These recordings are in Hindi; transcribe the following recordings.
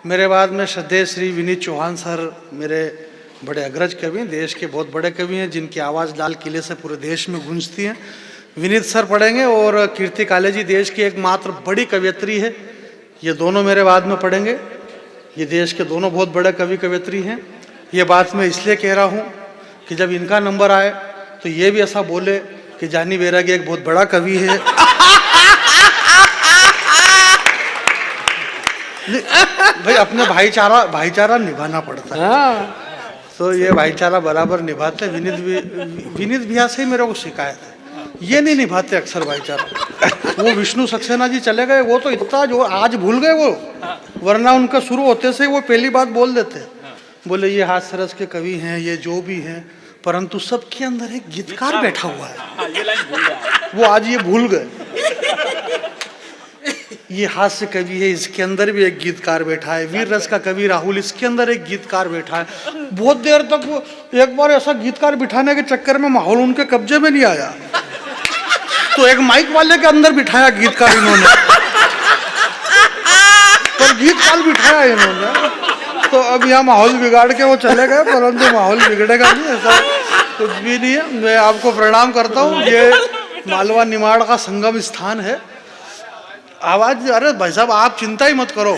मेरे बाद में श्रद्धेय श्री विनीत चौहान सर मेरे बड़े अग्रज कवि हैं, देश के बहुत बड़े कवि हैं जिनकी आवाज़ लाल किले से पूरे देश में गूंजती है। विनीत सर पढ़ेंगे और कीर्ति काले जी देश की एकमात्र बड़ी कवयित्री है, ये दोनों मेरे बाद में पढ़ेंगे। ये देश के दोनों बहुत बड़े कवि कवयित्री हैं। ये बात मैं इसलिए कह रहा हूँ कि जब इनका नंबर आए तो ये भी ऐसा बोले कि जानी बैरागी एक बहुत बड़ा कवि है। भाई अपने भाईचारा निभाना पड़ता है, तो ये भाईचारा बराबर निभाते। विनीत भैया से ही मेरे को शिकायत है, ये नहीं निभाते अक्सर भाईचारा। वो विष्णु सक्सेना जी चले गए, वो तो इतना जो आज भूल गए वो, वरना उनका शुरू होते से वो पहली बात बोल देते, बोले ये हाथ सरस के कवि हैं, ये जो भी हैं, परंतु सबके अंदर एक गीतकार बैठा हुआ है। वो आज ये भूल गए। ये हास्य कवि है, इसके अंदर भी एक गीतकार बैठा है। वीर रस का कवि राहुल, इसके अंदर एक गीतकार बैठा है। बहुत देर तक वो एक बार ऐसा गीतकार बिठाने के चक्कर में माहौल उनके कब्जे में नहीं आया, तो एक माइक वाले के अंदर बिठाया गीतकार इन्होंने, पर गीतकार बिठाया इन्होंने। तो अब यहाँ माहौल बिगाड़ के वो चले गए, परंतु माहौल बिगड़ेगा नहीं, ऐसा कुछ भी नहीं है। मैं आपको प्रणाम करता हूँ। ये मालवा निमाड़ का संगम स्थान है। आवाज, अरे भाई साहब आप चिंता ही मत करो,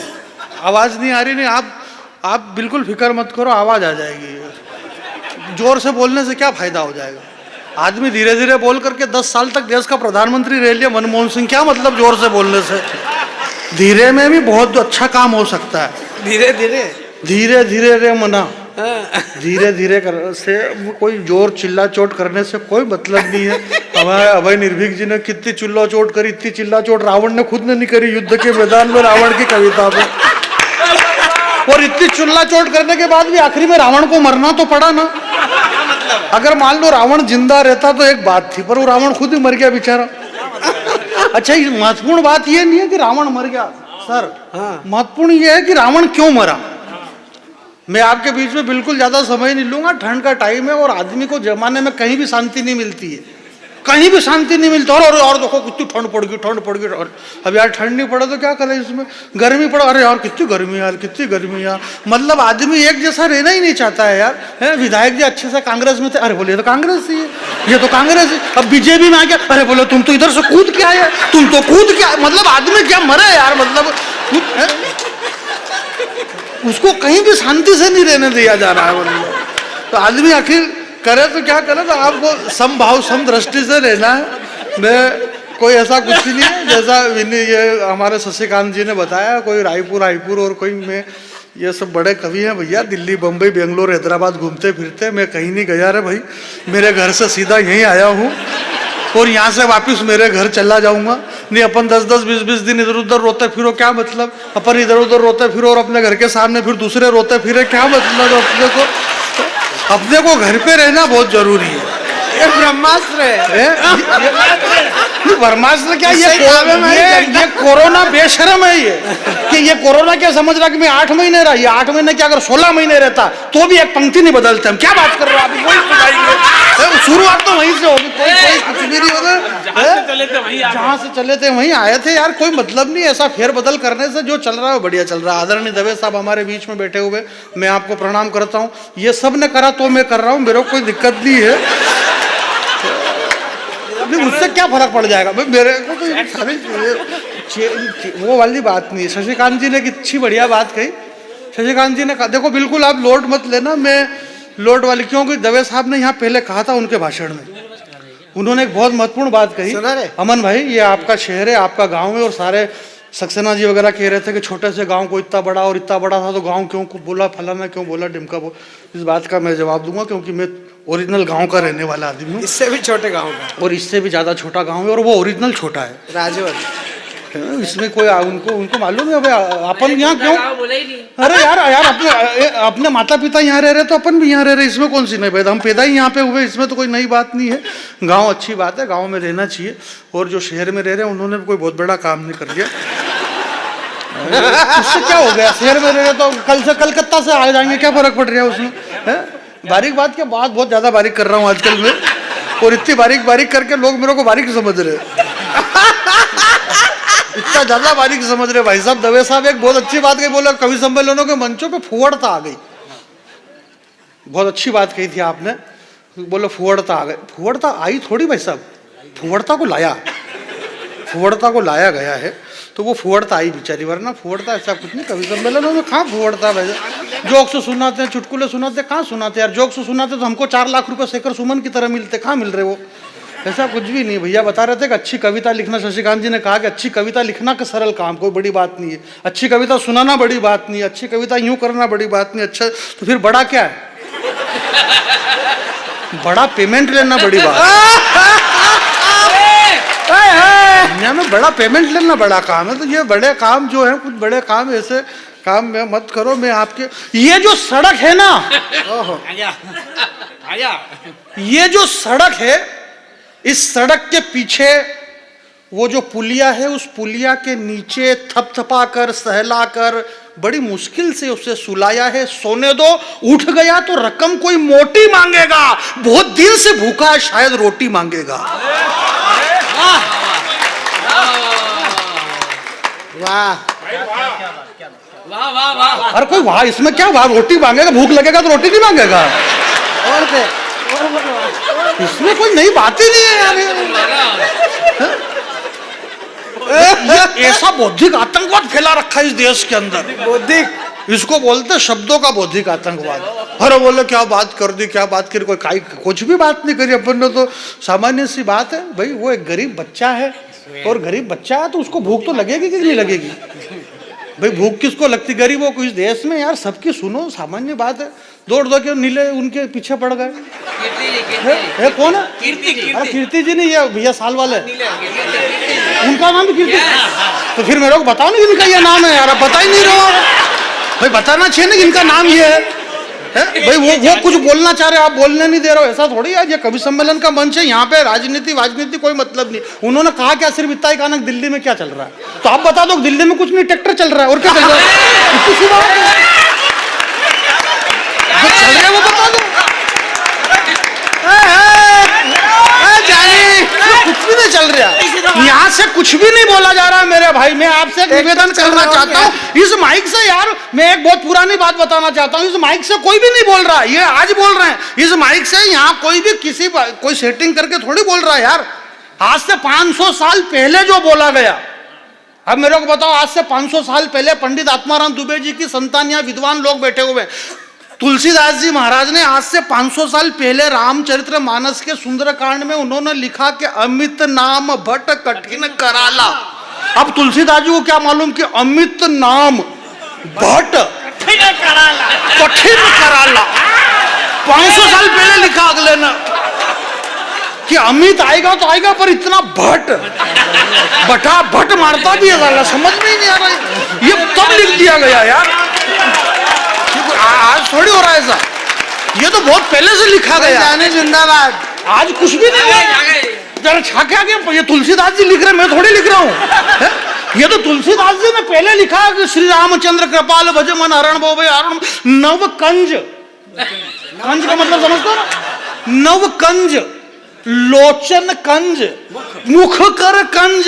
आवाज नहीं आ रही, नहीं आप बिल्कुल फिक्र मत करो, आवाज आ जाएगी। जोर से बोलने से क्या फायदा हो जाएगा? आदमी धीरे धीरे बोल करके 10 साल तक देश का प्रधानमंत्री रह लिया मनमोहन सिंह, क्या मतलब जोर से बोलने से? धीरे में भी बहुत अच्छा काम हो सकता है। धीरे धीरे रे मना, धीरे धीरे कर से कोई जोर चिल्ला चोट करने से कोई मतलब नहीं है। हमारे अभय निर्भीक जी ने कितनी चिल्ला चोट करी, इतनी चिल्ला चोट रावण ने खुद ने नहीं करी युद्ध के मैदान में रावण की कविता में। और इतनी चिल्ला चोट करने के बाद भी आखिरी में रावण को मरना तो पड़ा ना। अगर मान लो रावण जिंदा रहता तो एक बात थी, पर वो रावण खुद ही मर गया बेचारा। अच्छा, महत्वपूर्ण बात ये नहीं है कि रावण मर गया सर, महत्वपूर्ण ये है कि रावण क्यों मरा। मैं आपके बीच में बिल्कुल ज्यादा समय नहीं लूंगा, ठंड का टाइम है और आदमी को जमाने में कहीं भी शांति नहीं मिलती है, कहीं भी शांति नहीं मिलती। और देखो कितनी ठंड पड़ गई। और अब यार ठंड नहीं पड़े तो क्या करें, इसमें गर्मी पड़ा, अरे यार कितनी गर्मी यार। मतलब आदमी एक जैसा रहना ही नहीं चाहता है यार। है विधायक जी अच्छे से कांग्रेस में थे, अरे बोले ये तो कांग्रेस ही है, ये तो कांग्रेस है। अब बीजेपी में आ गया, अरे बोले तुम तो इधर से कूद के आए, तुम तो कूद के, मतलब आदमी क्या मरे यार, मतलब उसको कहीं भी शांति से नहीं रहने दिया जा रहा है। मतलब तो आदमी आखिर करे तो क्या करे, तो आपको समभाव सम दृष्टि से रहना है। मैं कोई ऐसा कुछ ही नहीं है जैसा ये हमारे शशिकांत जी ने बताया, कोई रायपुर और कोई मैं, ये सब बड़े कवि हैं भैया, दिल्ली बम्बई बेंगलोर हैदराबाद घूमते फिरते। मैं कहीं नहीं गया रे भाई, मेरे घर से सीधा यहीं आया हूँ और यहाँ से वापस मेरे घर चला जाऊंगा। नहीं अपन 10-10 20-20 दिन इधर उधर रोते फिरो, क्या मतलब? अपन इधर उधर रोते फिरो और अपने घर के सामने फिर दूसरे रोते फिरे, क्या मतलब? अपने को घर पे रहना बहुत जरूरी है। ये ब्रह्मास्त्र है। ब्रह्मास्त्र क्या, ये कोरोना बेशरम है ये, कि ये कोरोना क्या समझ रहा कि मैं 8 महीने रहा, ये 8 महीने क्या अगर 16 महीने रहता तो भी एक पंक्ति नहीं बदलते हम। क्या बात कर रहे हो आप? वही शुरुआत तो वहीं से होगी, कोई कुछ भी नहीं होगा। जहाँ से चले थे वहीं आए थे यार, कोई मतलब नहीं ऐसा फेर बदल करने से। जो चल रहा है बढ़िया चल रहा है। आदरणीय दवे साहब हमारे बीच में बैठे हुए, मैं आपको प्रणाम करता हूँ। ये सब ने करा तो मैं कर रहा हूँ, मेरे को कोई दिक्कत नहीं है। मुझसे क्या फर्क पड़ जाएगा मेरे को, तो सारी वो वाली बात नहीं है। शशिकांत जी ने एक अच्छी बढ़िया बात कही। शशिकांत जी ने कहा, देखो बिल्कुल आप लोड मत लेना, मैं लोड वाली, क्योंकि दवे साहब ने यहाँ पहले कहा था उनके भाषण में, उन्होंने एक बहुत महत्वपूर्ण बात कही। अमन भाई, ये आपका शहर है, आपका गाँव है, और सारे सक्सेना जी वगैरह कह रहे थे कि छोटे से गांव को इतना बड़ा, और इतना बड़ा था तो गांव क्यों बोला, फलाना क्यों बोला, ढिमका बोला। इस बात का मैं जवाब दूंगा क्योंकि मैं ओरिजिनल गांव का रहने वाला आदमी हूँ। इससे भी छोटे गांव का, और इससे भी ज़्यादा छोटा गांव है, और वो ओरिजिनल छोटा है, राजवंश। इसमें कोई उनको मालूम है अपन यहाँ क्यों? अरे यार अपने माता पिता यहाँ रह रहे तो अपन भी यहाँ रह रहे, इसमें कौन सी नई बात? हम पैदा ही यहाँ पे हुए, इसमें तो कोई नई बात नहीं है। गाँव अच्छी बात है, गाँव में रहना चाहिए। और जो शहर में रह रहे हैं उन्होंने भी कोई बहुत बड़ा काम नहीं कर दिया। उससे क्या हो गया? शहर में रह रहे तो कल से कलकत्ता से आ जाएंगे, क्या फर्क पड़ रहा है उसमें? बारीक बात के बात बहुत ज्यादा बारीक कर रहा हूँ आजकल में, और इतनी बारीक करके लोग मेरे को बारीक समझ रहे हैं। इतना ज्यादा बारीक समझ रहे भाई साहब। दवे साहब एक बहुत अच्छी बात कही, बोला कवि सम्मेलनों के मंचों पे फुहड़ता आ गई। बहुत अच्छी बात कही थी आपने, बोलो फुहड़ता आ गई। फुहड़ता आई थोड़ी भाई साहब, फुहड़ता को लाया, फुहड़ता को लाया गया है, तो वो फुहड़ता आई बेचारी, वरना फुहड़ता ऐसा कुछ नहीं। कवि सम्मेलनों में कहाँ फुहड़ता है? जोक्स सुनाते हैं, चुटकुले सुनाते, कहाँ सुनाते यार? जोक्स सुनाते तो हमको 4 लाख रुपए शेखर सुमन की तरह मिलते, कहाँ मिल रहे वो? ऐसा कुछ भी नहीं। भैया बता रहे थे कि अच्छी कविता लिखना, शशिकांत जी ने कहा कि अच्छी कविता लिखना का सरल काम, कोई बड़ी बात नहीं है। अच्छी कविता सुनाना बड़ी बात नहीं है, अच्छी कविता यूं करना बड़ी बात नहीं। अच्छा तो फिर बड़ा क्या है? बड़ा पेमेंट लेना बड़ी बात दुनिया में। बड़ा पेमेंट लेना बड़ा काम है। तो ये बड़े काम जो है, कुछ बड़े काम ऐसे काम में मत करो। मैं आपके ये जो सड़क है ना, ये जो सड़क है, इस सड़क के पीछे वो जो पुलिया है, उस पुलिया के नीचे थपथपा कर, सहला कर, बड़ी मुश्किल से उसे सुलाया है। सोने दो, उठ गया तो रकम कोई मोटी मांगेगा, बहुत दिन से भूखा है शायद रोटी मांगेगा। वाह वाह वाह वाह। अरे कोई वाह, इसमें क्या वाह? रोटी मांगेगा, भूख लगेगा तो रोटी नहीं मांगेगा। और क्या? इसमें कोई नई बात ही नहीं है यार। ये ऐसा बौद्धिक आतंकवाद फैला रखा है इस देश के अंदर। बौद्धिक, इसको बोलते शब्दों का बौद्धिक आतंकवाद। अरे बोले क्या बात कर दी, क्या बात करी, कोई कुछ भी बात नहीं करी अपन ने। तो सामान्य सी बात है भाई, वो एक गरीब बच्चा है, और गरीब बच्चा है तो उसको भूख तो लगेगी कि नहीं लगेगी? भाई भूख किसको लगती? गरीबों को इस देश में यार। सबकी सुनो, सामान्य बात है। दौड़ दौड़ के नीले उनके पीछे पड़ गए। है कौन है? अरे कीर्ति जी नहीं, ये भैया साल वाले, उनका नाम भी कीर्ति। तो फिर मेरे को बताओ ना इनका ये नाम है यार, आप बता ही नहीं रहे हो भाई। बताना चाहिए ना इनका नाम ये है भाई। वो कुछ बोलना चाह रहे, आप बोलने नहीं दे रहे हो, ऐसा थोड़ी है। ये कवि सम्मेलन का मंच है, यहाँ पे राजनीति कोई मतलब नहीं। उन्होंने कहा क्या? सिर्फ इतना ही कहा दिल्ली में क्या चल रहा है, तो आप बता दो दिल्ली में कुछ नहीं, ट्रैक्टर चल रहा है और क्या चल रहा है? इतनी सी बात है, जो चल रहा है वो बता दो। कुछ भी नहीं चल रहा, यहाँ से कुछ भी नहीं बोला जा रहा है मेरे भाई। मैं आपसे एक निवेदन करना चाहता हूँ इस माइक से यार। मैं एक बहुत पुरानी बात बताना चाहता हूँ, इस माइक से कोई भी नहीं बोल रहा, ये आज बोल रहे हैं। इस माइक से यहाँ कोई भी कोई सेटिंग करके थोड़ी बोल रहा है यार। आज से 500 साल पहले जो बोला गया, अब मेरे को बताओ, आज से 500 साल पहले पंडित आत्माराम दुबे जी की संतान यहाँ विद्वान लोग बैठे हुए। तुलसीदास जी महाराज ने आज से 500 साल पहले रामचरित्र मानस के सुंदरकांड में उन्होंने लिखा कि अमित नाम भट कठिन कराला। अब तुलसीदास जी को क्या मालूम कि अमित नाम भट कठिन कराला 500 साल पहले लिखा अगले ने कि अमित आएगा तो आएगा, पर इतना भट बटा भट मारता भी है, समझ में ही नहीं आ रहा। ये तब लिख दिया गया यार, आज थोड़ी हो रहा है ऐसा। ये तो बहुत पहले से लिखा गया। जाने जिंदाबाद। आज कुछ भी नहीं हुआ, जरा छाके आगे। ये तुलसीदास जी लिख रहे, मैं थोड़ी लिख रहा हूँ। ये तो तुलसीदास जी ने पहले लिखा कि श्री रामचंद्र कृपाल भज मन हरण बोवे हरण नव कंज। कंज का मतलब समझते हो ना? नव कंज, लोचन कंज, मुख कर कंज,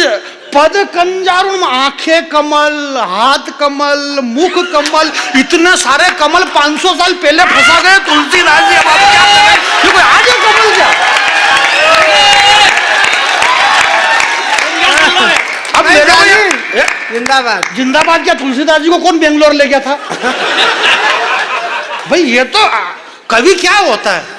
पद कंजारुण, आंखें कमल, हाथ कमल, मुख कमल, इतने सारे कमल 500 साल पहले फंसा गए तुलसीदास जी। अब आप क्या करें? कोई आज है कमल क्या? अब जिंदाबाद। जिंदाबाद क्या? तुलसीदास जी को कौन बेंगलोर ले गया था? भाई ये तो कवि क्या होता है?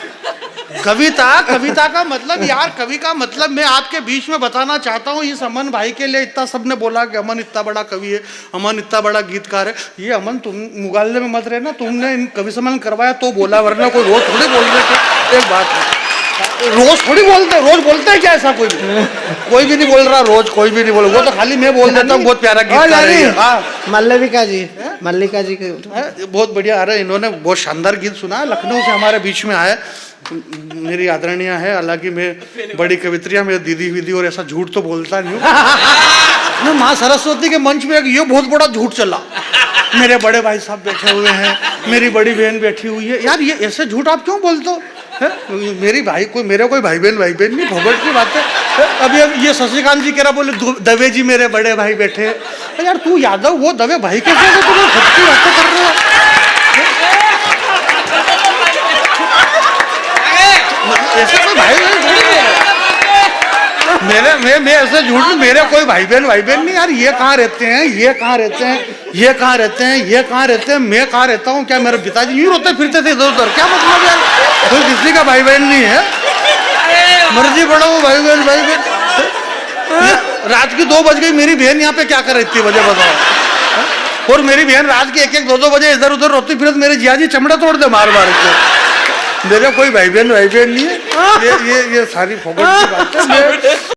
कविता का मतलब यार, कवि का मतलब मैं आपके बीच में बताना चाहता हूँ। इस अमन भाई के लिए इतना सबने बोला कि अमन इतना बड़ा कवि है, अमन इतना बड़ा गीतकार है। ये अमन तुम मुगालने में मत रहना, तुमने इन कवि सम्मेलन करवाया तो बोला, वरना कोई रोज थोड़ी बोल रहे थे। एक बात है, रोज थोड़ी बोलते, रोज बोलते हैं क्या ऐसा? कोई भी नहीं बोल रहा रोज, कोई भी नहीं बोल। वो तो खाली मैं बोल देता हूँ, बहुत प्यारा गीतकार है। मल्लिका जी के बहुत बढ़िया। अरे इन्होंने बहुत शानदार गीत सुना, लखनऊ से हमारे बीच में आए, मेरी आदरणीय है। हालांकि मैं बड़ी कवित्रियां मेरी दीदी विदी और ऐसा झूठ तो बोलता नहीं हूँ। माँ सरस्वती के मंच में ये बहुत बड़ा झूठ चला। मेरे बड़े भाई साहब बैठे हुए हैं, मेरी बड़ी बहन बैठी हुई है। यार ये ऐसे झूठ आप क्यों बोलते हो? है? मेरी भाई कोई मेरे कोई भाई बहन नहीं, भोगट की बात है। अभी ये शशिकांत जी कह रहा बोले दवे जी मेरे बड़े भाई बैठे हैं। यार तू यादव वो दवे भाई कैसे हो, तुम खुद की बातें कर रहे हो। ऐसे कोई भाई बहन थोड़ी है। मैं ऐसे झूठ नहीं, मेरे कोई भाई बहन नहीं यार। ये कहाँ रहते हैं, ये कहाँ रहते हैं, ये कहाँ रहते हैं, ये कहाँ रहते हैं, मैं कहाँ रहता हूँ? क्या मेरे पिताजी यूं रोते फिरते थे इधर उधर? क्या मतलब यार, कोई किसी का भाई बहन नहीं है। मर्जी पड़ा वो भाई बहन। रात की 2 बज गई, मेरी बहन यहाँ पे क्या कर रही थी मुझे बताओ। और मेरी बहन रात के 1-1, 2-2 बजे इधर उधर रोती फिर मेरे जियाजी चमड़ा तोड़ दे मार के। मेरे कोई भाई बहन नहीं है। ये सारी फोकट की बात है।